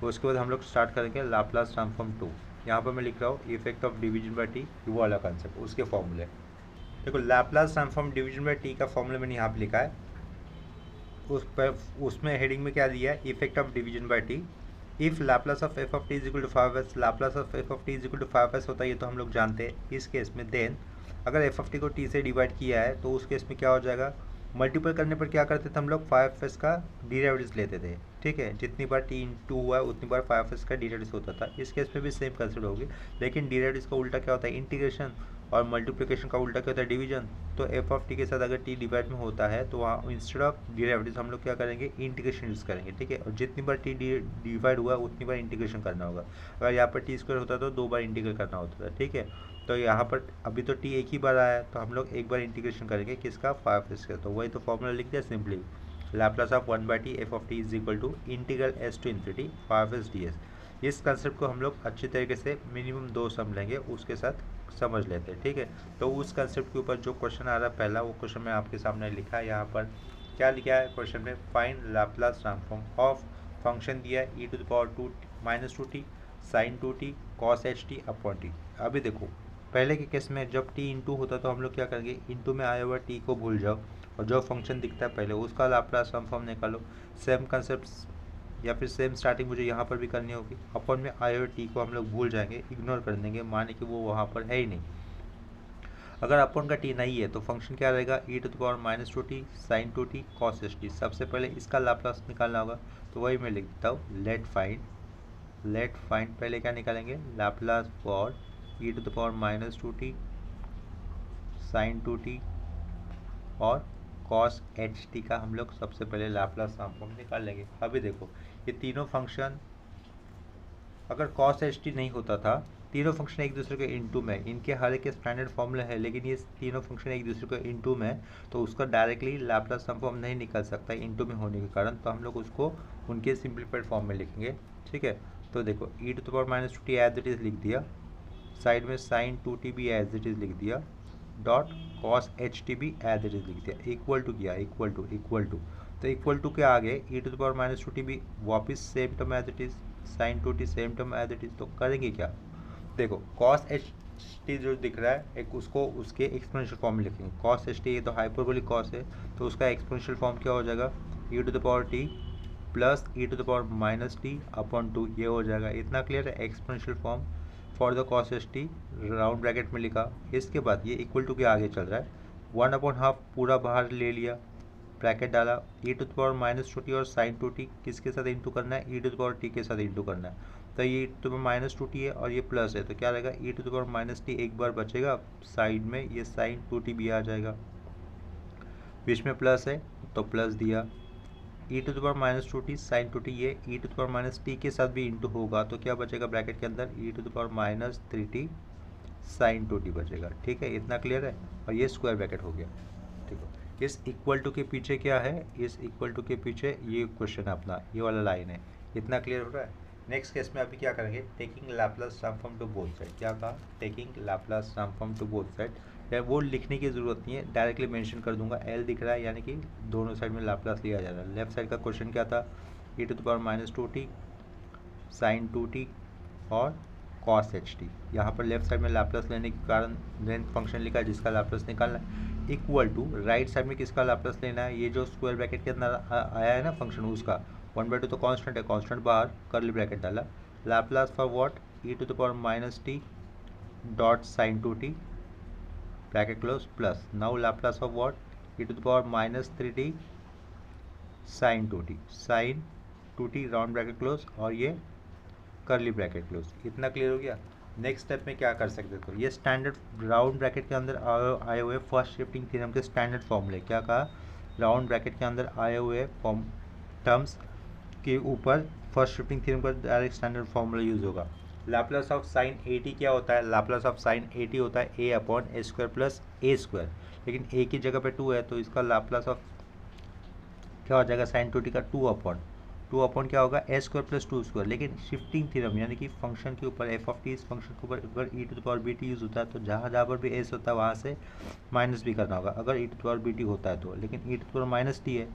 तो उसके बाद हम लोग स्टार्ट करेंगे लाप्लास ट्रांसफॉर्म 2। यहाँ पर मैं लिख रहा हूँ effect of division by T, वो वाला कंसेप्ट, उसके फॉर्मूले। देखो, Laplace transform division by T का फॉर्मूला मैंने यहाँ पर लिखा है। उसमें हेडिंग में क्या दिया है, effect of division by t. If Laplace of F of t is equal to 5s, Laplace of F of t is equal to 5s होता है, ये तो हम लोग जानते हैं। इस केस में देन अगर एफ ऑफ टी को टी से डिवाइड किया है तो उस केस में क्या हो जाएगा, मल्टीपल करने पर क्या करते थे हम लोग, 5s का डेरिवेटिव्स लेते थे। ठीक है, जितनी बार टी इंटू हुआ है उतनी बार 5s का डेरिवेटिव्स होता था। इस केस में भी सेम कंसेप्ट होगी, लेकिन डेरिवेटिव्स का उल्टा क्या होता है, इंटीग्रेशन, और मल्टीप्लिकेशन का उल्टा क्या होता है, डिवीजन। तो एफ ऑफ टी के साथ अगर टी डिवाइड में होता है तो वहाँ इंस्टेड ऑफ डेरिवेटिव्स हम लोग क्या करेंगे, इंटीग्रेशन यूज़ करेंगे। ठीक है, और जितनी बार टी डिवाइड हुआ उतनी बार इंटीग्रेशन करना होगा। अगर यहाँ पर टी स्क्वायर होता तो 2 बार इंटीग्रेट करना होता था। ठीक है, तो यहाँ पर अभी तो टी एक ही बार आया है तो हम लोग एक बार इंटीग्रेशन करेंगे किसका, 5s का। तो वही तो फॉर्मूला लिख दिया simply, Laplace of 1/t f of t is equal to integral s to infinity 5s ds। इस कंसेप्ट को हम लोग अच्छी तरीके से मिनिमम 2 सम लेंगे, उसके साथ समझ लेते हैं। ठीक है, तो उस कंसेप्ट के ऊपर जो क्वेश्चन आ रहा है पहला, वो क्वेश्चन मैं आपके सामने लिखा है। यहाँ पर क्या लिखा है क्वेश्चन में, find Laplace transform of function दिया है e⁻2 sin 2t cos ht upon T. अभी देखो, पहले के केस में जब t इंटू होता तो हम लोग क्या करेंगे, इंटू में आया हुआ t को भूल जाओ और जो फंक्शन दिखता है पहले उसका लाप्लास ट्रांसफॉर्म निकालो। सेम कंसेप्ट या फिर सेम स्टार्टिंग मुझे यहाँ पर भी करनी होगी। अपॉन में आए हुए टी को हम लोग भूल जाएंगे, इग्नोर कर देंगे, माने कि वो वहाँ पर है ही नहीं। अगर अपॉन का टी नहीं है तो फंक्शन क्या रहेगा, e⁻2t sin 2t cos ht। सबसे पहले इसका लाप्लास निकालना होगा, तो वही मैं लिख देता हूँ, लेट फाइंड पहले क्या निकालेंगे, Laplace for e⁻2t sin 2t और cos ht का हम लोग सबसे पहले लाप्लास ट्रांसफॉर्म निकाल लेंगे। अभी देखो, ये तीनों फंक्शन, अगर cos ht नहीं होता था, तीनों फंक्शन एक दूसरे के इनटू में, इनके हर एक स्टैंडर्ड फॉर्मूला है, लेकिन ये तीनों फंक्शन एक दूसरे के इनटू में, तो उसका डायरेक्टली लाप्लास ट्रांसफॉर्म नहीं निकल सकता इनटू में होने के कारण, तो हम लोग उसको उनके सिंप्लीफाइड फॉर्म में लिखेंगे। ठीक है, तो देखो e⁻2t एज इट इज़ लिख दिया, साइड में sin 2t भी एज इट इज़ लिख दिया, डॉट cos ht भी एज इट इज़ लिख दिया, इक्वल टू किया, इक्वल टू। तो इक्वल टू के आगे e⁻2t भी वापस same term as it is, sin 2t same term as it is. तो करेंगे क्या, देखो cos ht जो दिख रहा है, एक उसको उसके एक्सपोनेंशियल फॉर्म में लिखेंगे। cos ht ये तो हाइपरबोलिक cos है, तो उसका एक्सपोनेंशियल फॉर्म क्या हो जाएगा, e⁻t प्लस e⁻t अपॉन 2, ये हो जाएगा। इतना क्लियर है, exponential form for the cos ht round bracket में लिखा। इसके बाद ये इक्वल टू के आगे चल रहा है, 1/2 पूरा बाहर ले लिया, ब्रैकेट डाला, e⁻2t और sin 2t किसके साथ इंटू करना है, e⁻t के साथ इंटू करना है। तो ये e⁻2t है और ये प्लस है, तो क्या रहेगा, e⁻t एक बार बचेगा, साइड में ये sin 2t भी आ जाएगा, बीच में प्लस है तो प्लस दिया, e⁻2t sin 2t, ये e⁻t के साथ भी इंटू होगा तो क्या बचेगा ब्रैकेट के अंदर, e⁻3t sin 2t बचेगा। ठीक है, इतना क्लियर है, और ये स्क्वायर ब्रैकेट हो गया। ठीक है, इस इक्वल टू के पीछे क्या है, इस इक्वल टू के पीछे ये क्वेश्चन अपना, ये वाला लाइन है। इतना क्लियर हो रहा है। नेक्स्ट केस में अभी क्या करेंगे, taking Laplace transform to both side. क्या कहा, taking Laplace transform to both side, या वो लिखने की ज़रूरत नहीं है, डायरेक्टली मेंशन कर दूंगा, एल दिख रहा है यानी कि दोनों साइड में लाप्लास लिया जा रहा है। लेफ्ट साइड का क्वेश्चन क्या था, e⁻2t sin 2t और कॉस एच टी। यहाँ पर लेफ्ट साइड में लाप्लास लेने के कारण लेंथ फंक्शन लिखा है जिसका लाप्लास निकालना है, इक्वल टू राइट साइड में किसका लाप्लास लेना है, ये जो स्क्वायर ब्रैकेट के अंदर आया है ना फंक्शन उसका, 1/2 तो कांस्टेंट है, कांस्टेंट बाहर कर्ली ब्रैकेट डाला, Laplace for what, e to the power minus t dot sine 2t bracket close plus now Laplace of what, e to the power minus 3t sine 2t round bracket close और ये curly bracket close. इतना clear हो गया। Next step में क्या कर सकते थे, ये स्टैंडर्ड राउंड ब्रैकेट के अंदर आए हुए फर्स्ट शिफ्टिंग थ्योरम के स्टैंडर्ड फॉर्मूले, क्या कहा, राउंड ब्रैकेट के अंदर आए हुए फॉर्म टर्म्स के ऊपर फर्स्ट शिफ्टिंग थ्योरम का डायरेक्ट स्टैंडर्ड फॉर्मूला यूज होगा। लाप्लास ऑफ साइन 80 क्या होता है, लाप्लास ऑफ साइन 80 होता है a upon a square plus A square, लेकिन a की जगह पे 2 है तो इसका लाप्लास ऑफ क्या हो जाएगा साइन 2t का 2 अपॉन क्या होगा ए स्क्वायर प्लस 2 स्क्वायर। लेकिन शिफ्टिंग थ्योरम यानी कि फंक्शन के ऊपर एफ ऑफ टी इस फंक्शन के ऊपर अगर e to the power bt use होता है तो जहाँ जहाँ पर भी s होता है वहाँ से माइनस भी करना होगा अगर e to the power bt होता है तो, लेकिन e to the power minus t है,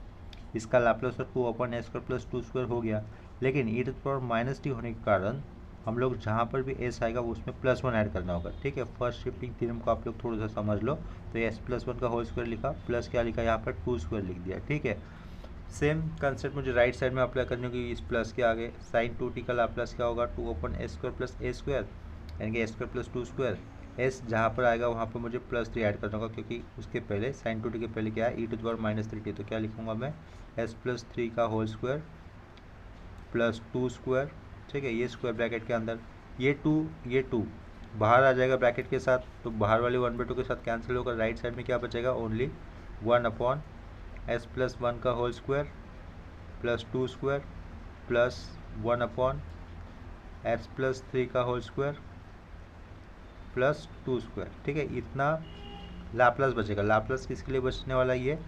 इसका Laplace of 2 upon a square plus 2 square हो गया, लेकिन e to the power minus t होने के कारण हम लोग जहाँ पर भी s आएगा उसमें +1 ऐड करना होगा। ठीक है, फर्स्ट शिफ्टिंग थ्योरम को आप लोग थोड़ा सा समझ लो, तो s+1 का होल स्क्वायर लिखा प्लस क्या लिखा यहाँ पर 2 स्क्वायर लिख दिया। ठीक है, सेम कंसेप्ट मुझे राइट साइड में अप्लाई करने की, इस प्लस के आगे साइन 2t का लाप्लास क्या होगा 2 upon a square plus A square यानी कि ए स्क्वायर प्लस 2 स्क्वायर, एस जहाँ पर आएगा वहाँ पर मुझे +3 ऐड करना होगा क्योंकि उसके पहले साइन 2t के पहले क्या है e to the power minus 3t, तो क्या लिखूँगा मैं s+3 का होल स्क्वायर प्लस 2 स्क्वायर। ठीक है, ये स्क्वायर ब्रैकेट के अंदर ये 2 बाहर आ जाएगा ब्रैकेट के साथ, तो बाहर वाले 1/2 के साथ कैंसिल होकर राइट साइड में क्या बचेगा ओनली 1 अपॉन s+1 का whole square plus 2 square plus 1 upon s+3 का होल स्क्वायर प्लस 2 स्क्वायर। ठीक है, इतना लाप्लास बचेगा। लाप्लास किसके लिए बचने वाला है,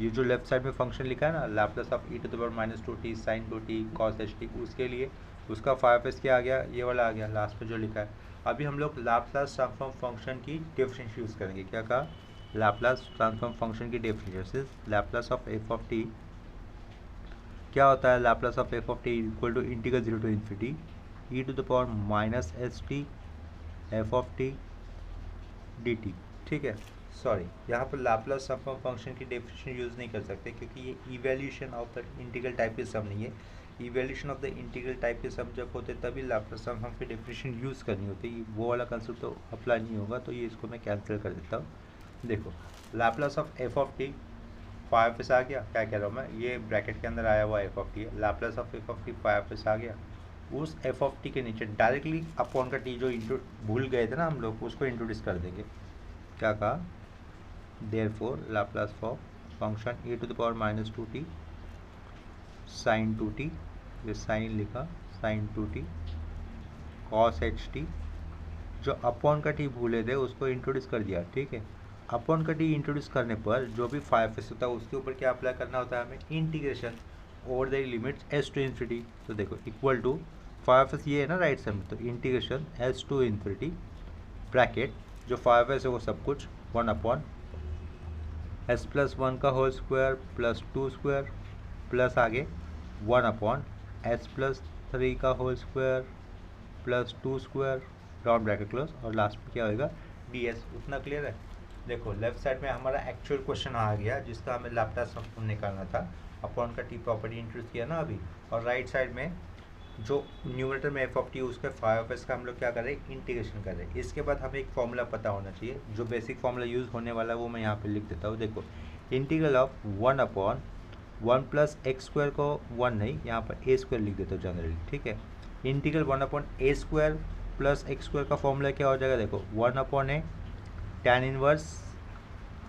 ये जो लेफ्ट साइड में फंक्शन लिखा है ना Laplace of e to the power minus 2t sine 2t cos ht, उसके लिए उसका 5s क्या आ गया, ये वाला आ गया लास्ट में जो लिखा है। अभी हम लोग लाप्लास ट्रांसफॉर्म फंक्शन की डेफिनेशन यूज़ करेंगे। क्या कहा, लाप्लास ट्रांसफॉर्म फंक्शन की definition, Laplace of F of T क्या होता है, Laplace of F of T equal to integral 0 to infinity e to the power minus S T F of T D T. ठीक है, sorry यहाँ पर Laplace transform function की definition use नहीं कर सकते क्योंकि ये evaluation of the integral type के सम नहीं है। Evaluation of the integral type के सम जब होते तभी लाप्लास ट्रांसफॉर्म की डेफिनेशन यूज़ करनी होती है, वो वाला कंसेप्ट तो अप्लाई नहीं होगा, तो ये इसको मैं कैंसिल कर देता हूँ। देखो Laplace of F of T 5s आ गया, क्या कह रहा हूँ मैं, ये ब्रैकेट के अंदर आया हुआ एफ ऑफ टी है, Laplace of F of T 5s आ गया, उस एफ ऑफ टी के नीचे डायरेक्टली अपॉन का टी जो भूल गए थे ना हम लोग उसको इंट्रोड्यूस कर देंगे। क्या कहा, therefore Laplace for function e to the power minus 2t sine 2t, ये साइन लिखा साइन 2t कॉस ht, जो अपॉन का टी भूले थे उसको इंट्रोड्यूस कर दिया। ठीक है, अपॉन का टी इंट्रोड्यूस करने पर जो भी 5s होता है उसके ऊपर क्या अप्लाई करना होता है हमें, integration over the limits s to infinity. तो देखो इक्वल टू 5s ये है ना राइट साइड में, तो integration s to infinity bracket जो 5s है वो सब कुछ 1 अपॉन s+1 का whole square plus 2 square plus आगे 1 अपॉन s+3 का whole square plus 2 square round bracket close, और लास्ट में क्या होगा ds। उतना क्लियर है। देखो लेफ्ट साइड में हमारा एक्चुअल क्वेश्चन आ गया जिसका हमें लाप्लास ट्रांसफॉर्म निकालना था, अपॉन का टी प्रॉपर्टी इंट्रोड्यूस किया ना अभी, और राइट साइड में जो न्यूमरेटर में एफ ऑफ टी उसके 5s का हम लोग क्या कर रहे हैं, इंटीग्रेशन कर रहे हैं। इसके बाद हमें एक फॉर्मूला पता होना चाहिए, जो बेसिक फॉर्मूला यूज़ होने वाला है वो मैं यहाँ पे लिख देता हूँ। देखो integral of 1 upon 1 plus x square को 1 नहीं, यहाँ पर ए स्क्वायर लिख देता हूँ जनरली। ठीक है, integral 1 upon a square plus x square का फॉर्मूला क्या हो जाएगा, देखो 1 अपॉन ए टैन इनवर्स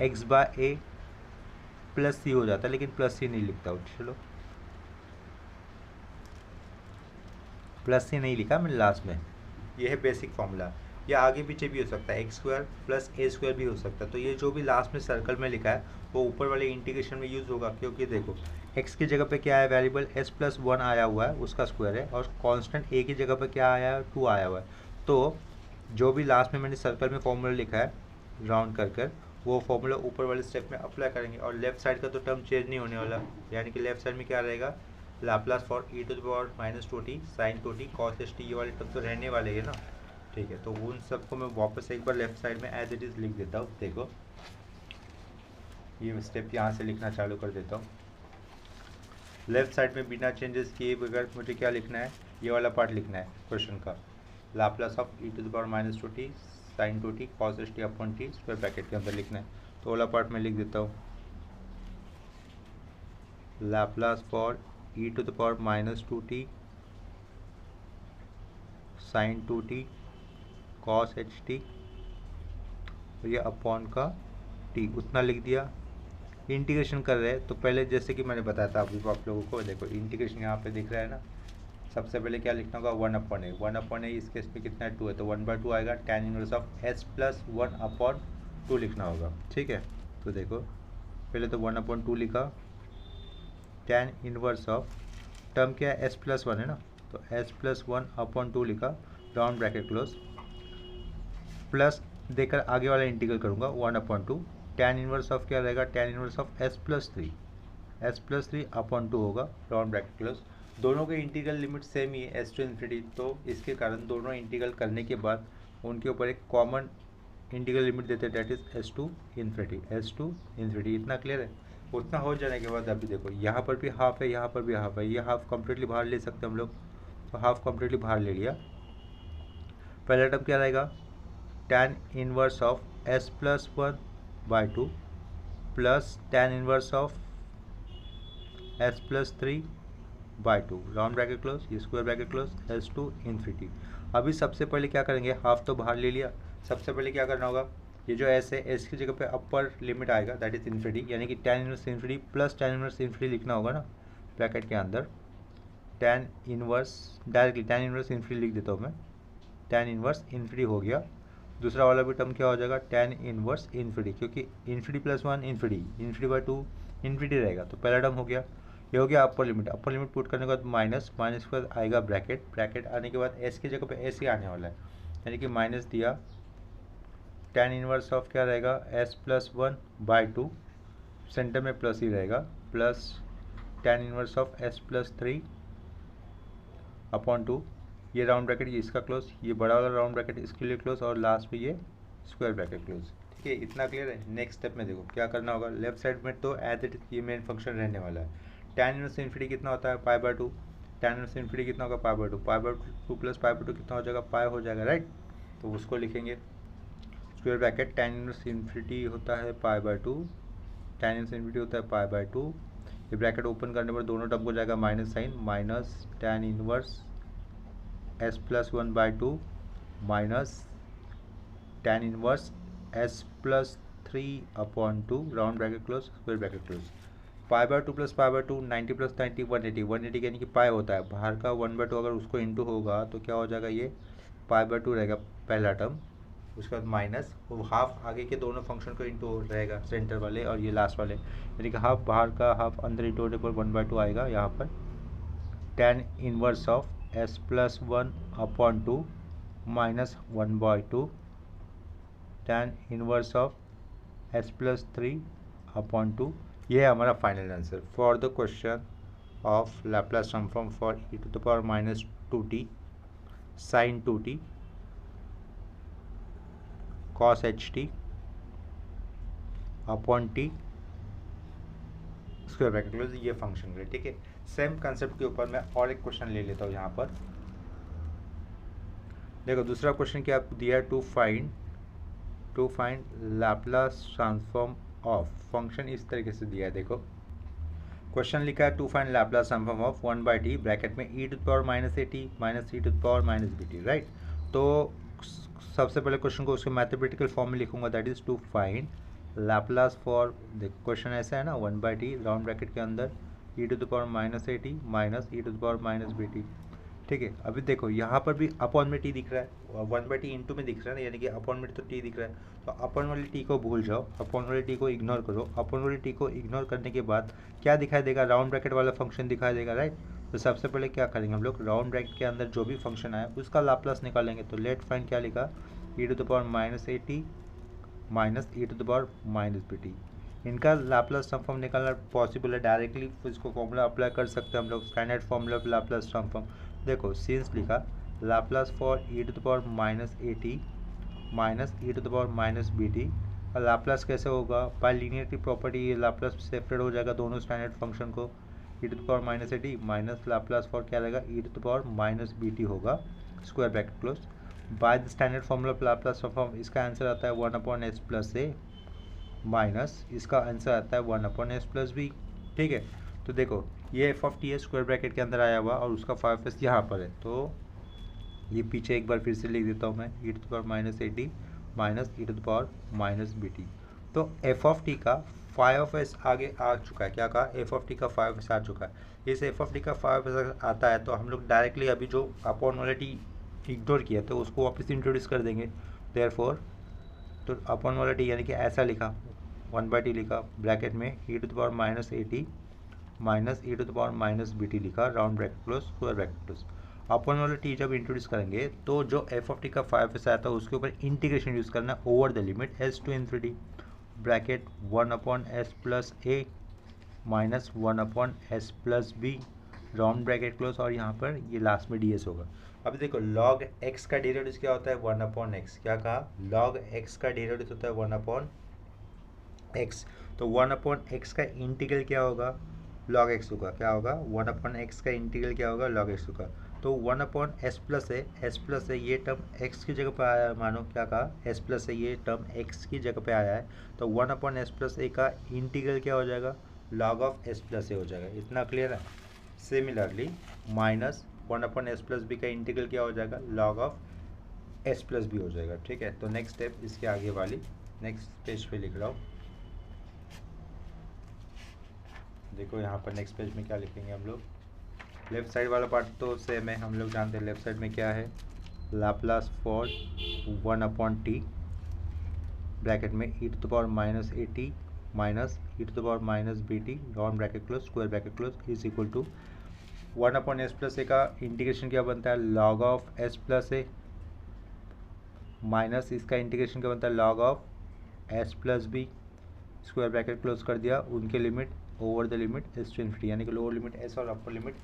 एक्स बाय ए प्लस सी हो जाता है, लेकिन प्लस सी नहीं लिखता हूँ, चलो प्लस सी नहीं लिखा मैंने लास्ट में। ये है बेसिक फॉर्मूला, या आगे पीछे भी हो सकता है, एक्स स्क्वायर प्लस ए स्क्वायर भी हो सकता है। तो ये जो भी लास्ट में सर्कल में लिखा है वो ऊपर वाले इंटीग्रेशन में यूज़ होगा, क्योंकि देखो एक्स की जगह पे क्या है वेरिएबल s+1 आया हुआ है उसका स्क्वायर है, और कांस्टेंट ए की जगह पे क्या आया है 2 आया हुआ है। तो जो भी लास्ट में मैंने सर्कल में फॉर्मूला लिखा है राउंड कर वो फॉर्मूला ऊपर वाले स्टेप में अप्लाई करेंगे, और लेफ्ट साइड का तो टर्म चेंज नहीं होने वाला, यानी कि लेफ्ट साइड में क्या रहेगा, Laplace for e to the power minus 2t sine 2t cos ht, ये वाले टर्म तो रहने वाले हैं ना। ठीक है, तो उन सबको मैं वापस एक बार लेफ्ट साइड में एज इट इज़ लिख देता हूँ। देखो ये स्टेप यहाँ से लिखना चालू कर देता हूँ। लेफ्ट साइड में बिना चेंजेस किए बगैर मुझे क्या लिखना है, ये वाला पार्ट लिखना है क्वेश्चन का। Laplace of e to the power minus 2t sine 2t cos ht upon t square bracket के अंदर लिखना है। तो वाला पार्ट मैं लिख देता हूँ, Laplace for e to the power minus 2t sine 2t cos ht, ये अपॉन का t उतना लिख दिया। इंटीग्रेशन कर रहे हैं तो पहले जैसे कि मैंने बताया था अभी आप लोगों को, देखो इंटीग्रेशन यहाँ पे दिख रहा है ना, सबसे पहले क्या लिखना होगा 1/a। 1/a इस केस में कितना है 2 है, तो 1/2 आएगा। tan inverse of s plus 1/2 लिखना होगा। ठीक है, तो देखो पहले तो 1/2 लिखा, tan इनवर्स ऑफ टर्म क्या है s प्लस 1 है ना, तो s प्लस 1/2 लिखा, राउंड ब्रैकेट क्लोज, प्लस देकर आगे वाला इंटीग्रल करूँगा 1/2। tan इनवर्स ऑफ क्या रहेगा, tan inverse of s plus 3/2 होगा, राउंड ब्रैकेट क्लोज। दोनों के इंटीग्रल लिमिट सेम ही है, s टू इन्फिनिटी, तो इसके कारण दोनों इंटीग्रल करने के बाद उनके ऊपर एक कॉमन इंटीग्रल लिमिट देते हैं, that is s to infinity. इतना क्लियर है। उतना हो जाने के बाद अभी देखो यहाँ पर भी हाफ है, यहाँ पर भी हाफ है, ये हाफ कम्प्लीटली बाहर ले सकते हैं हम लोग, तो हाफ कम्प्लीटली बाहर ले लिया। पहला टर्म क्या रहेगा, tan inverse of s plus 1/2 plus tan inverse of s plus 3/2, round bracket close, ये square bracket close, s to infinity. अभी सबसे पहले क्या करेंगे, हाफ तो बाहर ले लिया, सबसे पहले क्या करना होगा, ये जो s है s की जगह पे अपर लिमिट आएगा दैट इज इन्फिनिटी, यानी कि tan inverse infinity plus tan inverse infinity लिखना होगा ना ब्रैकेट के अंदर। tan inverse directly tan inverse infinity लिख देता हूँ मैं, tan इनवर्स इन्फिनिटी हो गया। दूसरा वाला भी टर्म क्या हो जाएगा, tan इनवर्स इन्फिनिटी, क्योंकि इन्फिनिटी प्लस 1 इन्फिनिटी/2 इन्फिनिटी रहेगा, तो पहला टर्म हो गया। ये हो गया अपर लिमिट पुट करने के बाद माइनस के बाद आएगा ब्रैकेट आने के बाद s की जगह पे s ही आने वाला है, यानी कि माइनस दिया, tan इनवर्स ऑफ क्या रहेगा s प्लस 1/2, सेंटर में प्लस ही रहेगा, plus tan inverse of s plus 3/2, ये राउंड ब्रैकेट ये इसका क्लोज, ये बड़ा वाला राउंड ब्रैकेट इसके लिए क्लोज, और लास्ट में ये स्क्वायर ब्रैकेट क्लोज। ठीक है, इतना क्लियर है। नेक्स्ट स्टेप में देखो क्या करना होगा, लेफ्ट साइड में तो एज इट ये मेन फंक्शन रहने वाला है। tan इनवर्स इन्फिनिटी कितना होता है π/2, tan इनवर्स इन्फिनिटी कितना होगा π/2 प्लस π/2 कितना हो जाएगा, पाई हो जाएगा, राइट। तो उसको लिखेंगे square bracket, tan inverse infinity होता है π/2, tan इनवर्स इन्फिनिटी होता है π/2, ये ब्रैकेट ओपन करने पर दोनों टर्म को जाएगा minus sign, minus tan inverse s plus 1/2 minus tan inverse s plus 3/2, round bracket close, square bracket close. π/2 plus π/2 90 plus 90 180 यानी कि पाई होता है, बाहर का 1/2 अगर उसको इंटू होगा तो क्या हो जाएगा, ये π/2 रहेगा पहला टर्म, उसके बाद माइनस वो हाफ आगे के दोनों फंक्शन को इंटू रहेगा, सेंटर वाले और ये लास्ट वाले, यानी कि हाफ बाहर का हाफ अंदर इंटू होने पर 1/2 आएगा यहाँ पर। tan inverse of s plus 1/2 minus 1/2, tan inverse of s plus 3/2, ये है हमारा final answer for the question of Laplace transform for e to the power minus 2t sine 2t cos ht upon t square bracket close, ये function है। ठीक है, same concept के ऊपर मैं और एक क्वेश्चन ले लेता हूँ यहाँ पर। देखो दूसरा क्वेश्चन क्या दिया है, to find Laplace transform of function, इस तरीके से दिया है। देखो क्वेश्चन लिखा है to find Laplace transform of 1/t bracket में e to the power minus at minus e to the power minus bt, right. तो सबसे पहले क्वेश्चन को उसके मैथमेटिकल फॉर्म में लिखूंगा, that is to find Laplace for, देखो क्वेश्चन ऐसा है ना 1/t राउंड ब्रैकेट के अंदर e to the power minus at minus e to the power minus bt। ठीक है, अभी देखो यहाँ पर भी अपॉन में t दिख रहा है, 1/t इंटू में दिख रहा है ना, यानी कि अपॉन में तो t दिख रहा है, तो अपॉन वाली t को भूल जाओ, अपॉन वाली t को इग्नोर करो। अपॉन वाली t को इग्नोर करने के बाद क्या दिखाई देगा, राउंड ब्रैकेट वाला फंक्शन दिखाई देगा, राइट। तो सबसे पहले क्या करेंगे हम लोग, राउंड ब्रैकेट के अंदर जो भी फंक्शन आया उसका लाप्लास निकालेंगे। तो लेट फाइंड क्या लिखा, e to the power minus at minus e to the power minus bt, इनका लाप्लास ट्रांसफॉर्म निकालना पॉसिबल है, डायरेक्टली इसको फॉर्मूला अप्लाई कर सकते हैं हम लोग, स्टैंडर्ड फॉर्मूला लाप्लास ट्रांसफॉर्म। देखो सिंस लिखा, Laplace for E to the power minus A T minus E to the power minus B T. और लाप्लास कैसे होगा, बाय लीनियरिटी प्रॉपर्टी ये लाप्लास सेपरेट हो जाएगा दोनों स्टैंडर्ड फंक्शन को, e to the power minus A T minus Laplace for क्या रहेगा e to the power minus B t होगा, square bracket close. By the standard formula of Laplace transform इसका answer आता है 1/s प्लस ए minus इसका answer आता है 1/s plus B. ठीक है, तो देखो ये एफ ऑफ टी है स्क्वायर ब्रैकेट के अंदर आया हुआ और उसका 5s यहाँ पर है, तो ये पीछे एक बार फिर से लिख देता हूँ मैं, e to the power minus A T minus E to the power minus B t. तो एफ ऑफ टी का 5s आगे आ चुका है, क्या कहा, एफ ऑफ टी का 5s आ चुका है। इस एफ ऑफ टी का 5s आता है तो हम लोग डायरेक्टली अभी जो अपॉन वाला टी इग्नोर किया तो उसको वापस इंट्रोड्यूस कर देंगे। देयरफॉर तो अपॉन वाला टी यानी कि ऐसा लिखा 1/t लिखा ब्रैकेट में e to the power minus A T minus E to the power minus B t लिखा, round bracket close, square bracket close. Upon वाला टी जब इंट्रोड्यूस करेंगे तो जो एफ ऑफ टी का 5s आया था उसके ऊपर इंटीग्रेशन यूज़ करना है over the limit S to infinity bracket 1/s plus A minus 1/s plus B, round bracket close, और यहाँ पर ये लास्ट में डी एस होगा। अब देखो log x का डेरिवेटिव क्या होता है 1/x, क्या कहा, log x का डेरिवेटिव होता है 1/x। तो 1/x का इंटीग्रल क्या होगा, log x होगा, क्या होगा 1/x का इंटीग्रल क्या होगा, log x होगा। तो 1/s प्लस है, s प्लस है, ये टर्म x की जगह पर आया है, मानो क्या कहा s प्लस है, ये टर्म x की जगह पे आया है, तो 1/s प्लस a का इंटीग्रल क्या हो जाएगा, log of s plus a हो जाएगा। इतना क्लियर है। Similarly minus 1/s plus B का इंटीग्रल क्या हो जाएगा, log of s plus B हो जाएगा। ठीक है, तो नेक्स्ट स्टेप इसके आगे वाली नेक्स्ट पेज पे लिख रहा हूँ। देखो यहाँ पर नेक्स्ट पेज में क्या लिखेंगे हम लोग, लेफ्ट साइड वाला पार्ट तो सेम है, हम लोग जानते हैं लेफ्ट साइड में क्या है, लाप्लास फॉर 1/t ब्रैकेट में e to the power minus A T minus E to the power minus B t, round bracket close, square bracket close, is equal to 1/s plus a का integration क्या बनता है, log of s plus A minus इसका integration क्या बनता है, log of s plus b, square bracket close कर दिया, उनके limit over the limit S to infinity, यानी कि लोअर लिमिट s और upper limit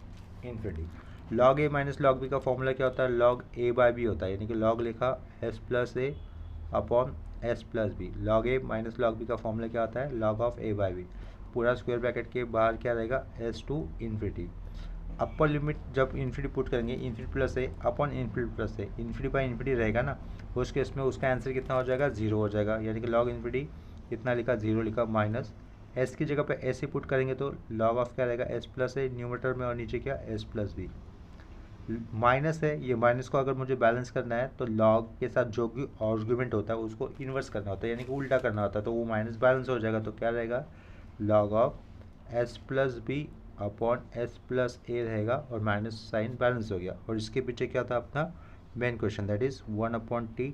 infinity. log a minus log b का फॉर्मूला क्या होता है, log a बाय बी होता है, यानी कि log लिखा s plus A upon s plus B, log a minus log b का फॉर्मूला क्या होता है, log of a by B, पूरा स्क्वायर ब्रैकेट के बाहर क्या रहेगा s to infinity. Upper limit जब इन्फिनिटी पुट करेंगे infinity plus A upon infinity plus A, infinity by infinity रहेगा ना, उस केस में उसका आंसर कितना हो जाएगा, जीरो हो जाएगा, यानी कि लॉग इन्फिनिटी कितना लिखा, जीरो लिखा, माइनस एस की जगह पे एस ही पुट करेंगे तो लॉग ऑफ क्या रहेगा एस प्लस ए न्यूमरेटर में और नीचे क्या एस प्लस बी। माइनस है, ये माइनस को अगर मुझे बैलेंस करना है तो लॉग के साथ जो भी आर्गुमेंट होता है उसको इन्वर्स करना होता है, यानी कि उल्टा करना होता है, तो वो माइनस बैलेंस हो जाएगा, तो क्या रहेगा log of s plus b upon s plus a रहेगा और माइनस साइन बैलेंस हो गया। और इसके पीछे क्या था अपना main question, that is 1/t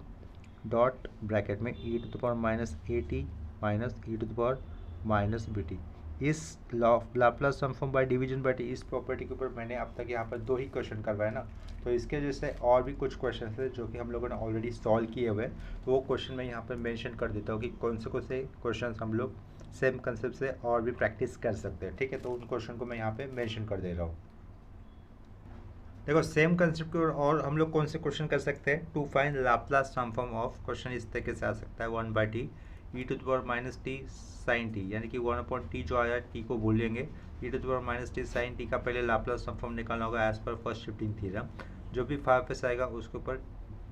dot bracket में e to the power minus A T minus E to the power minus B t. इस Laplace transform by division by t इस प्रॉपर्टी के ऊपर मैंने अब तक यहाँ पर 2 ही क्वेश्चन करवाए ना, तो इसके जैसे और भी कुछ क्वेश्चन थे जो कि हम लोगों ने ऑलरेडी सॉल्व किए हुए, तो वो क्वेश्चन मैं यहाँ पर मेंशन कर देता हूँ कि कौन से क्वेश्चन हम लोग सेम कंसेप्ट से और भी प्रैक्टिस कर सकते हैं। ठीक है, तो उन क्वेश्चन को मैं यहाँ पे मेंशन कर दे रहा हूँ। देखो सेम कंसेप्ट के और हम लोग कौन से क्वेश्चन कर सकते हैं, to find Laplace transform of, question इस तरीके से आ सकता है 1/t e to the power minus t sine t, यानी कि 1/t जो आया टी को भूलेंगे, e to the power minus t sine t का पहले लाप्लास ट्रांसफॉर्म निकालना होगा as per first shifting theorem. जो भी 5s आएगा उसके ऊपर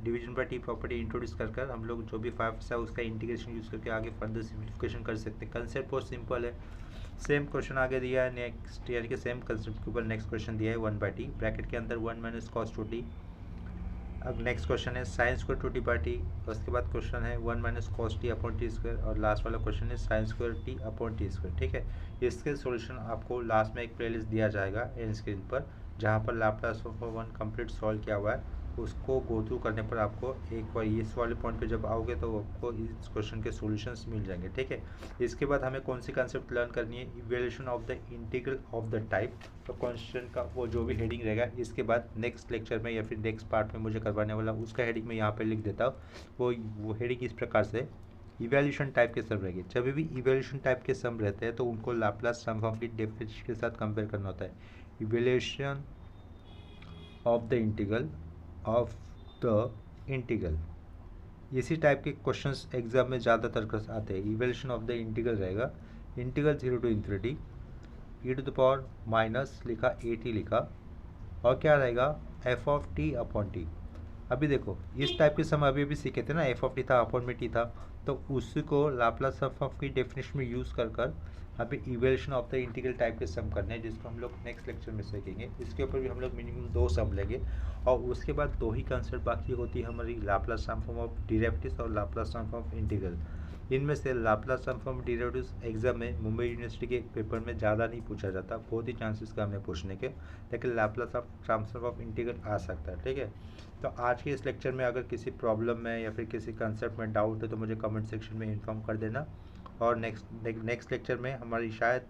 division by t property introduce कर हम लोग जो भी 5s है उसका इंटीग्रेशन यूज़ करके आगे फर्दर सिम्प्लीफिकेशन कर सकते हैं। कंसेप्ट बहुत सिंपल है। सेम क्वेश्चन आगे दिया है नेक्स्ट, यानी कि सेम कंसेप्ट के ऊपर नेक्स्ट क्वेश्चन दिया है 1/t ब्रैकेट के अंदर 1 माइनस कॉस टू टी। अब नेक्स्ट क्वेश्चन है sine square two T by T, उसके बाद क्वेश्चन है 1 minus cos T upon T square, और लास्ट वाला क्वेश्चन है sine square T upon T square. ठीक है, इसके सॉल्यूशन आपको लास्ट में एक प्लेलिस्ट दिया जाएगा एंड स्क्रीन पर, जहाँ पर लाप्लास ऑफ 1 कंप्लीट सॉल्व किया हुआ है, उसको गो थ्रू करने पर आपको एक बार इस वाले पॉइंट पे जब आओगे तो आपको इस क्वेश्चन के सॉल्यूशंस मिल जाएंगे। ठीक है, इसके बाद हमें कौन सी कंसेप्ट लर्न करनी है, evaluation of the integral of the type, तो क्वेश्चन का वो जो भी हेडिंग रहेगा इसके बाद नेक्स्ट लेक्चर में या फिर नेक्स्ट पार्ट में मुझे करवाने वाला उसका हेडिंग मैं यहाँ पर लिख देता हूँ। वो हेडिंग इस प्रकार से, इवैल्यूएशन टाइप के सम रहेंगे, जब भी इवैल्यूएशन टाइप के सम रहते हैं तो उनको लाप्लास ट्रांसफॉर्म की डेफिनेशन के साथ कंपेयर करना होता है। Evaluation of the integral of the integral. इसी टाइप के क्वेश्चंस एग्जाम में ज़्यादातर आते हैं। इवैल्यूएशन ऑफ द इंटीग्रल रहेगा, integral 0 to infinity e to the power minus लिखा at लिखा, और क्या रहेगा F of T upon T. अभी देखो इस टाइप के सम अभी सीखे थे ना, एफ ऑफ टी था अपॉन में टी था, तो उसी को लाप्लास ऑफ की डेफिनेशन में यूज़ कर कर अभी evaluation of the integral type के सम करने हैं, जिसको हम लोग नेक्स्ट लेक्चर में सीखेंगे। इसके ऊपर भी हम लोग मिनिमम 2 सम लेंगे, और उसके बाद 2 ही कंसेप्ट बाकी होती है हमारी, लाप्लास ट्रांसफॉर्म ऑफ डेरिवेटिव्स और लाप्लास ट्रांसफॉर्म ऑफ इंटीग्रल। इनमें से लाप्लास ट्रांसफॉर्म डेरिवेटिव्स एग्जाम में मुंबई यूनिवर्सिटी के पेपर में ज़्यादा नहीं पूछा जाता, बहुत ही चांसेस का हमने पूछने के, लेकिन Laplace of transform of integral आ सकता है। ठीक है, तो आज के इस लेक्चर में अगर किसी प्रॉब्लम में या फिर किसी कंसेप्ट में डाउट है तो मुझे कमेंट सेक्शन में इन्फॉर्म कर देना। और नेक्स्ट लेक्चर में हमारी शायद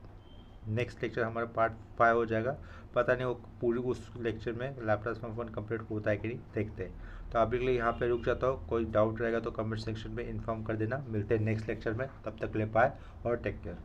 नेक्स्ट लेक्चर हमारा पार्ट 5 हो जाएगा, पता नहीं वो पूरी उस लेक्चर में लैप्लास ट्रांसफॉर्म कंप्लीट होता है कि नहीं, देखते हैं। तो अभी के लिए यहाँ पे रुक जाता हूँ, कोई डाउट रहेगा तो कमेंट सेक्शन में इन्फॉर्म कर देना। मिलते हैं नेक्स्ट लेक्चर में, तब तक ले बाय और टेक केयर।